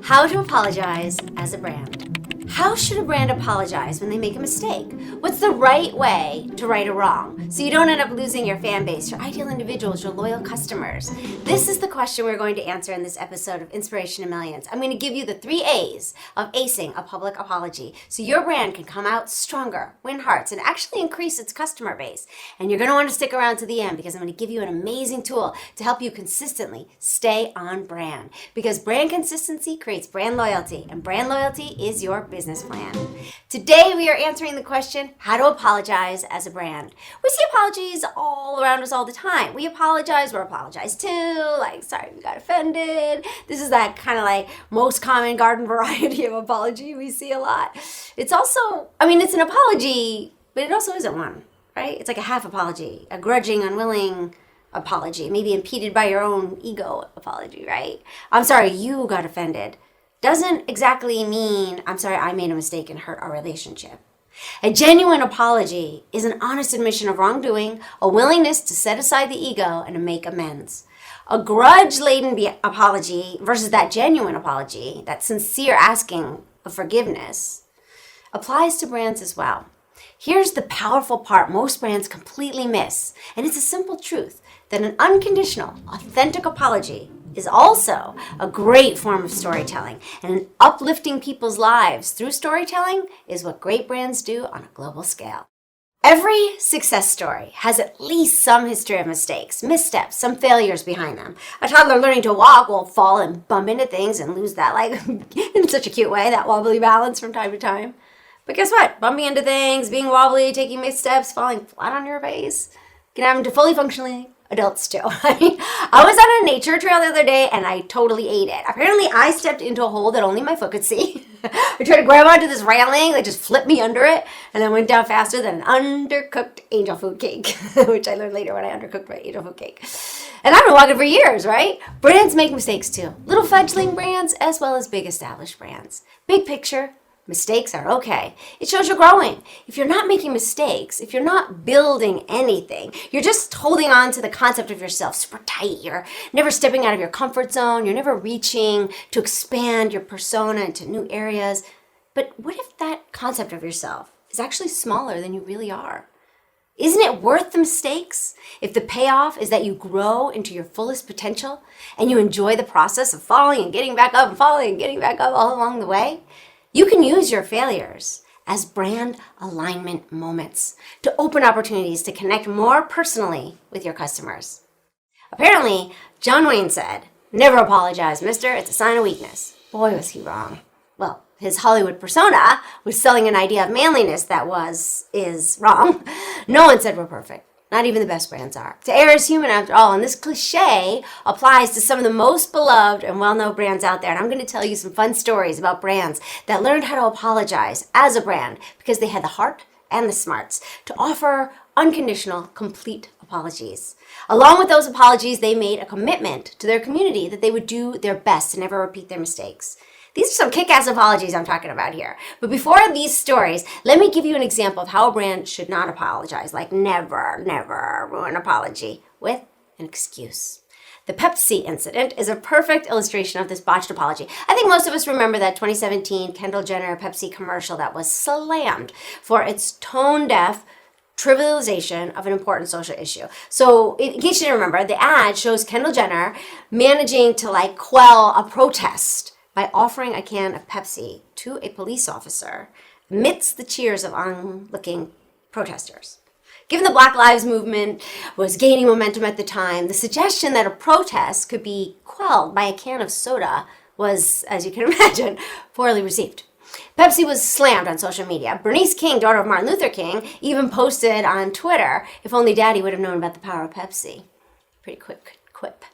How to apologize as a brand. How should a brand apologize when they make a mistake? What's the right way to right a wrong so you don't end up losing your fan base, your ideal individuals, your loyal customers? This is the question we're going to answer in this episode of Inspiration to Millions. I'm going to give you the 3 A's of acing a public apology so your brand can come out stronger, win hearts, and actually increase its customer base. And you're going to want to stick around to the end because I'm going to give you an amazing tool to help you consistently stay on brand. Because brand consistency creates brand loyalty, and brand loyalty is your business plan. Today we are answering the question, how to apologize as a brand. We see apologies all around us all the time. We apologize, we're apologized to, like, sorry we got offended. This is that kind of like most common garden variety of apology we see a lot. It's also, it's an apology, but it also isn't one, right? It's like a half apology, a grudging, unwilling apology, maybe impeded by your own ego apology, right? I'm sorry you got offended. Doesn't exactly mean, I'm sorry, I made a mistake and hurt our relationship. A genuine apology is an honest admission of wrongdoing, a willingness to set aside the ego and to make amends. A grudge-laden apology versus that genuine apology, that sincere asking of forgiveness, applies to brands as well. Here's the powerful part most brands completely miss, and it's a simple truth that an unconditional, authentic apology is also a great form of storytelling, and uplifting people's lives through storytelling is what great brands do on a global scale. Every success story has at least some history of mistakes, missteps, some failures behind them. A toddler learning to walk will fall and bump into things and lose that, in such a cute way, that wobbly balance from time to time. But guess what? Bumping into things, being wobbly, taking missteps, falling flat on your face can happen to fully functioning adults too. I was on a nature trail the other day and I totally ate it. Apparently I stepped into a hole that only my foot could see. I tried to grab onto this railing that just flipped me under it and then went down faster than an undercooked angel food cake, which I learned later when I undercooked my angel food cake. And I've been walking for years, right? Brands make mistakes too. Little fledgling brands as well as big established brands. Big picture, mistakes are okay. It shows you're growing. If you're not making mistakes, if you're not building anything, you're just holding on to the concept of yourself super tight. You're never stepping out of your comfort zone. You're never reaching to expand your persona into new areas. But what if that concept of yourself is actually smaller than you really are? Isn't it worth the mistakes if the payoff is that you grow into your fullest potential and you enjoy the process of falling and getting back up and falling and getting back up all along the way? You can use your failures as brand alignment moments to open opportunities to connect more personally with your customers. Apparently, John Wayne said, "Never apologize, mister. It's a sign of weakness." Boy, was he wrong. Well, his Hollywood persona was selling an idea of manliness that is wrong. No one said we're perfect. Not even the best brands are. To err is human after all, and this cliche applies to some of the most beloved and well-known brands out there. And I'm going to tell you some fun stories about brands that learned how to apologize as a brand because they had the heart and the smarts to offer unconditional, complete apologies. Along with those apologies, they made a commitment to their community that they would do their best to never repeat their mistakes. These are some kick-ass apologies I'm talking about here. But before these stories, let me give you an example of how a brand should not apologize. Like never ruin an apology with an excuse. The Pepsi incident is a perfect illustration of this botched apology. I think most of us remember that 2017 Kendall Jenner Pepsi commercial that was slammed for its tone-deaf trivialization of an important social issue. So in case you didn't remember, the ad shows Kendall Jenner managing to quell a protest by offering a can of Pepsi to a police officer amidst the cheers of onlooking protesters. Given the Black Lives Movement was gaining momentum at the time, the suggestion that a protest could be quelled by a can of soda was, as you can imagine, poorly received. Pepsi was slammed on social media. Bernice King, daughter of Martin Luther King, even posted on Twitter, "If only Daddy would have known about the power of Pepsi." Pretty quick quip.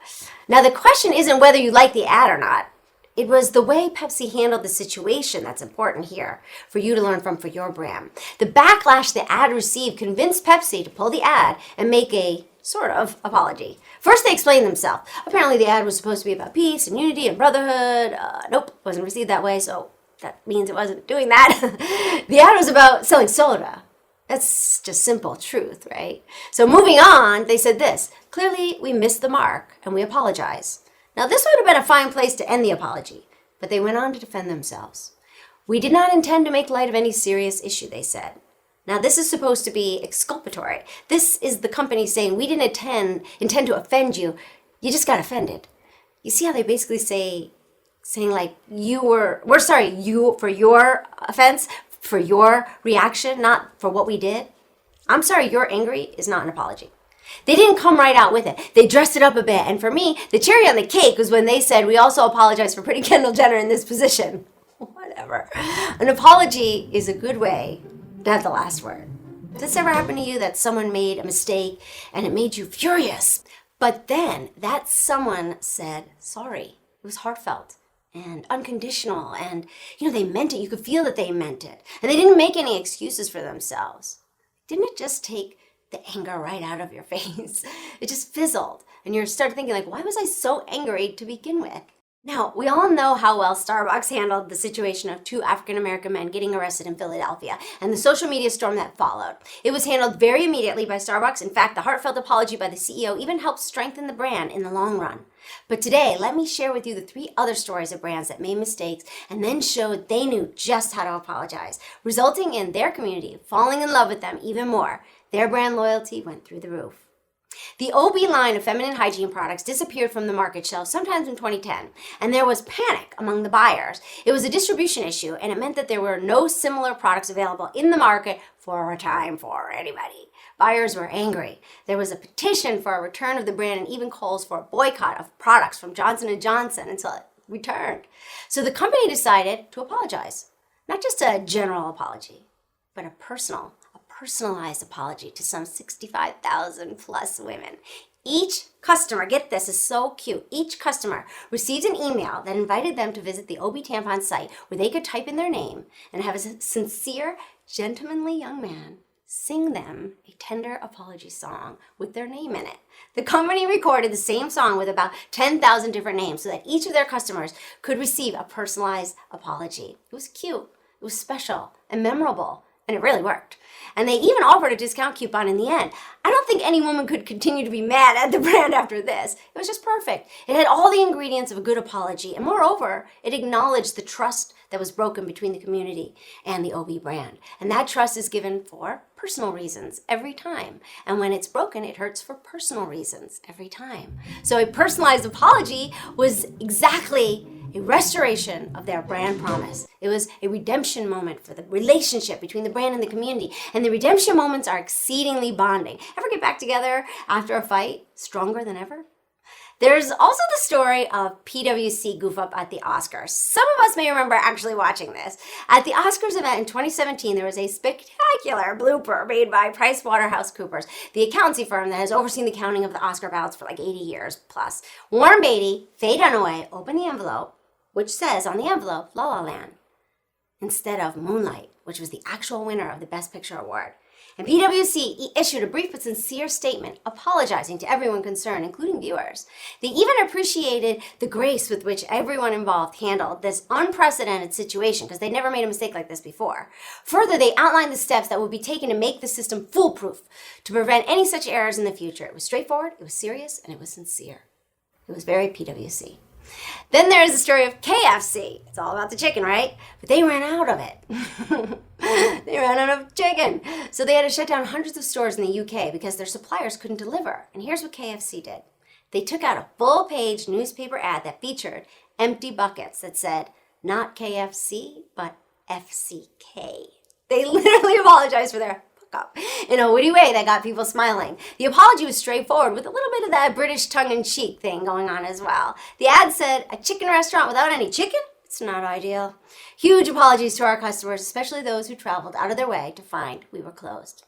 Now the question isn't whether you like the ad or not. It was the way Pepsi handled the situation that's important here for you to learn from for your brand. The backlash the ad received convinced Pepsi to pull the ad and make a sort of apology. First, they explained themselves. Apparently, the ad was supposed to be about peace and unity and brotherhood. Nope, wasn't received that way, so that means it wasn't doing that. The ad was about selling soda. That's just simple truth, right? So moving on, they said this: "Clearly, we missed the mark and we apologize." Now, this would have been a fine place to end the apology. But they went on to defend themselves. "We did not intend to make light of any serious issue," they said. Now, this is supposed to be exculpatory. This is the company saying, we didn't intend to offend you. You just got offended. You see how they basically saying like, we're sorry, you for your offense, for your reaction, not for what we did. "I'm sorry you're angry" is not an apology. They didn't come right out with it. They dressed it up a bit. And for me, the cherry on the cake was when they said, "We also apologize for putting Kendall Jenner in this position." Whatever. An apology is a good way to have the last word. Does this ever happen to you that someone made a mistake and it made you furious? But then that someone said sorry. It was heartfelt and unconditional, and they meant it. You could feel that they meant it. And they didn't make any excuses for themselves. Didn't it just take the anger right out of your face? It just fizzled. And you start thinking like, why was I so angry to begin with? Now, we all know how well Starbucks handled the situation of 2 African-American men getting arrested in Philadelphia and the social media storm that followed. It was handled very immediately by Starbucks. In fact, the heartfelt apology by the CEO even helped strengthen the brand in the long run. But today, let me share with you the 3 other stories of brands that made mistakes and then showed they knew just how to apologize, resulting in their community falling in love with them even more. Their brand loyalty went through the roof. The OB line of feminine hygiene products disappeared from the market shelf sometime in 2010, and there was panic among the buyers. It was a distribution issue, and it meant that there were no similar products available in the market for a time for anybody. Buyers were angry. There was a petition for a return of the brand and even calls for a boycott of products from Johnson & Johnson until it returned. So the company decided to apologize. Not just a general apology, but a personalized apology to some 65,000 plus women. Each customer, get this, is so cute. Each customer received an email that invited them to visit the OB Tampon site where they could type in their name and have a sincere, gentlemanly young man sing them a tender apology song with their name in it. The company recorded the same song with about 10,000 different names so that each of their customers could receive a personalized apology. It was cute, it was special and memorable, and it really worked. And they even offered a discount coupon in the end. I don't think any woman could continue to be mad at the brand after this. It was just perfect. It had all the ingredients of a good apology, and moreover, it acknowledged the trust that was broken between the community and the OB brand. And that trust is given for personal reasons every time. And when it's broken, it hurts for personal reasons every time. So a personalized apology was exactly a restoration of their brand promise. It was a redemption moment for the relationship between the brand and the community. And the redemption moments are exceedingly bonding. Ever get back together after a fight stronger than ever? There's also the story of PwC goof up at the Oscars. Some of us may remember actually watching this. At the Oscars event in 2017, there was a spectacular blooper made by PricewaterhouseCoopers, the accountancy firm that has overseen the counting of the Oscar ballots for like 80 years plus. Warren Beatty, Faye Dunaway, opened the envelope, which says on the envelope, La La Land, instead of Moonlight, which was the actual winner of the Best Picture award. And PwC issued a brief but sincere statement apologizing to everyone concerned, including viewers. They even appreciated the grace with which everyone involved handled this unprecedented situation because they'd never made a mistake like this before. Further, they outlined the steps that would be taken to make the system foolproof to prevent any such errors in the future. It was straightforward, it was serious, and it was sincere. It was very PwC. Then there's the story of KFC. It's all about the chicken, right? But they ran out of it. They ran out of chicken. So they had to shut down hundreds of stores in the UK because their suppliers couldn't deliver. And here's what KFC did. They took out a full-page newspaper ad that featured empty buckets that said, not KFC, but FCK. They literally apologized for their up in a witty way that got people smiling. The apology was straightforward with a little bit of that British tongue-in-cheek thing going on as well. The ad said, a chicken restaurant without any chicken? It's not ideal. Huge apologies to our customers, especially those who traveled out of their way to find we were closed.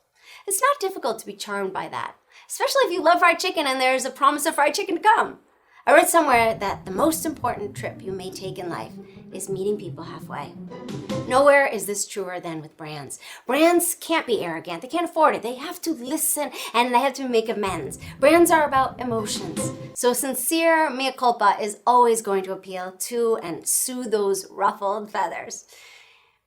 It's not difficult to be charmed by that, especially if you love fried chicken and there's a promise of fried chicken to come. I read somewhere that the most important trip you may take in life is meeting people halfway. Nowhere is this truer than with brands. Brands can't be arrogant. They can't afford it. They have to listen and they have to make amends. Brands are about emotions. So sincere mea culpa is always going to appeal to and soothe those ruffled feathers.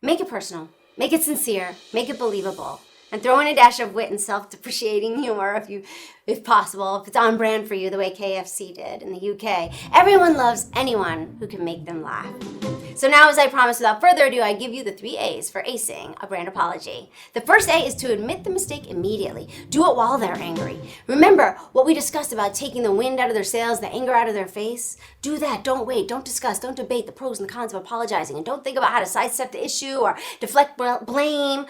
Make it personal. Make it sincere. Make it believable. And throw in a dash of wit and self-depreciating humor if possible, if it's on brand for you the way KFC did in the UK. Everyone loves anyone who can make them laugh. So now, as I promised, without further ado, I give you the 3 A's for acing a brand apology. The first A is to admit the mistake immediately. Do it while they're angry. Remember what we discussed about taking the wind out of their sails, the anger out of their face? Do that. Don't wait. Don't discuss. Don't debate the pros and the cons of apologizing. And don't think about how to sidestep the issue or deflect blame.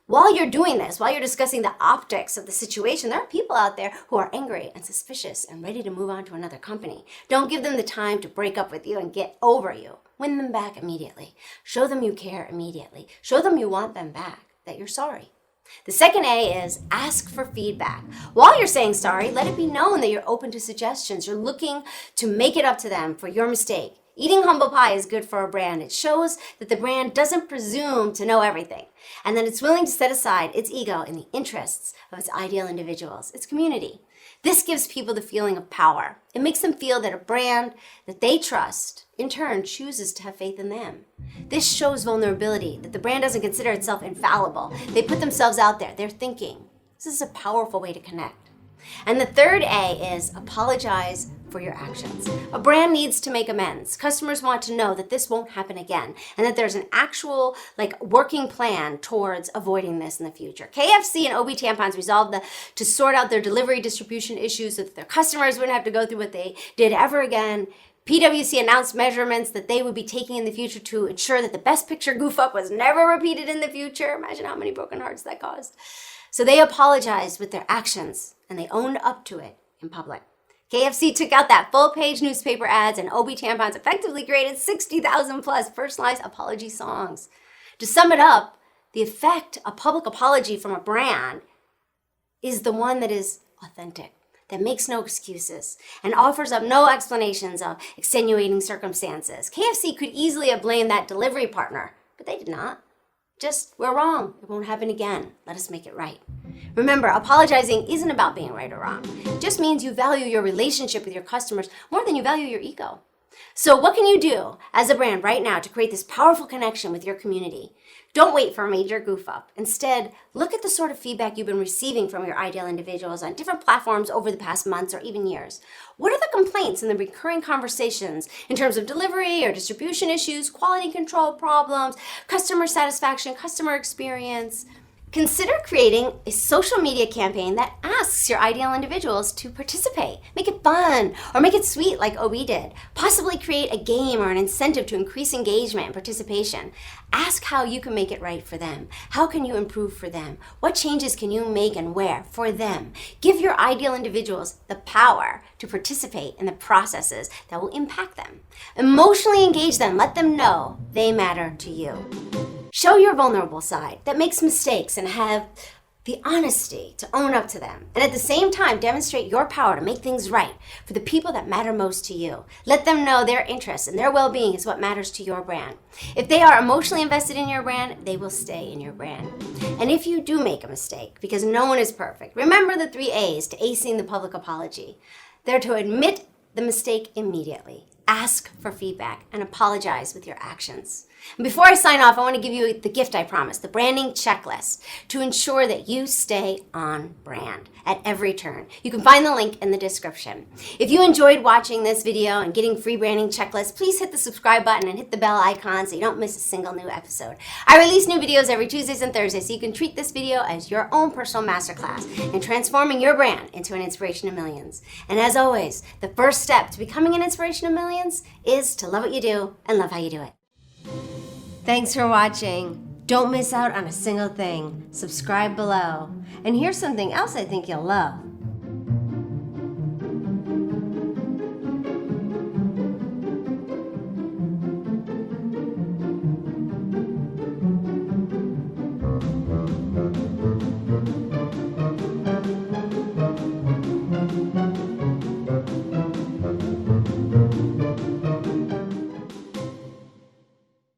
While you're doing this, while you're discussing the optics of the situation, there are people out there who are angry and suspicious and ready to move on to another company. Don't give them the time to break up with you and get over you. Win them back immediately. Show them you care immediately. Show them you want them back, that you're sorry. The second A is ask for feedback. While you're saying sorry, let it be known that you're open to suggestions. You're looking to make it up to them for your mistake. Eating humble pie is good for a brand. It shows that the brand doesn't presume to know everything and that it's willing to set aside its ego in the interests of its ideal individuals, its community. This gives people the feeling of power. It makes them feel that a brand that they trust, in turn, chooses to have faith in them. This shows vulnerability, that the brand doesn't consider itself infallible. They put themselves out there. They're thinking. This is a powerful way to connect. And the third A is apologize for your actions. A brand needs to make amends. Customers want to know that this won't happen again and that there's an actual working plan towards avoiding this in the future. KFC and OB Tampons resolved to sort out their delivery distribution issues so that their customers wouldn't have to go through what they did ever again. PwC announced measurements that they would be taking in the future to ensure that the Best Picture goof-up was never repeated in the future. Imagine how many broken hearts that caused. So they apologized with their actions and they owned up to it in public. KFC took out that full-page newspaper ads and OB Tampons effectively created 60,000 plus personalized apology songs. To sum it up, the effect a public apology from a brand is the one that is authentic, that makes no excuses, and offers up no explanations of extenuating circumstances. KFC could easily have blamed that delivery partner, but they did not. Just, we're wrong. It won't happen again. Let us make it right. Remember, apologizing isn't about being right or wrong. It just means you value your relationship with your customers more than you value your ego. So what can you do as a brand right now to create this powerful connection with your community? Don't wait for a major goof up. Instead, look at the sort of feedback you've been receiving from your ideal individuals on different platforms over the past months or even years. What are the complaints and the recurring conversations in terms of delivery or distribution issues, quality control problems, customer satisfaction, customer experience? Consider creating a social media campaign that asks your ideal individuals to participate. Make it fun or make it sweet like OB did. Possibly create a game or an incentive to increase engagement and participation. Ask how you can make it right for them. How can you improve for them? What changes can you make and where for them? Give your ideal individuals the power to participate in the processes that will impact them. Emotionally engage them. Let them know they matter to you. Show your vulnerable side that makes mistakes and have the honesty to own up to them. And at the same time, demonstrate your power to make things right for the people that matter most to you. Let them know their interests and their well-being is what matters to your brand. If they are emotionally invested in your brand, they will stay in your brand. And if you do make a mistake, because no one is perfect, remember the 3 A's to acing the public apology. They're to admit the mistake immediately, ask for feedback, and apologize with your actions. And before I sign off, I want to give you the gift I promised, the branding checklist, to ensure that you stay on brand at every turn. You can find the link in the description. If you enjoyed watching this video and getting free branding checklists, please hit the subscribe button and hit the bell icon so you don't miss a single new episode. I release new videos every Tuesdays and Thursdays, so you can treat this video as your own personal masterclass in transforming your brand into an inspiration to millions. And as always, the first step to becoming an inspiration to millions is to love what you do and love how you do it. Thanks for watching. Don't miss out on a single thing. Subscribe below. And here's something else I think you'll love.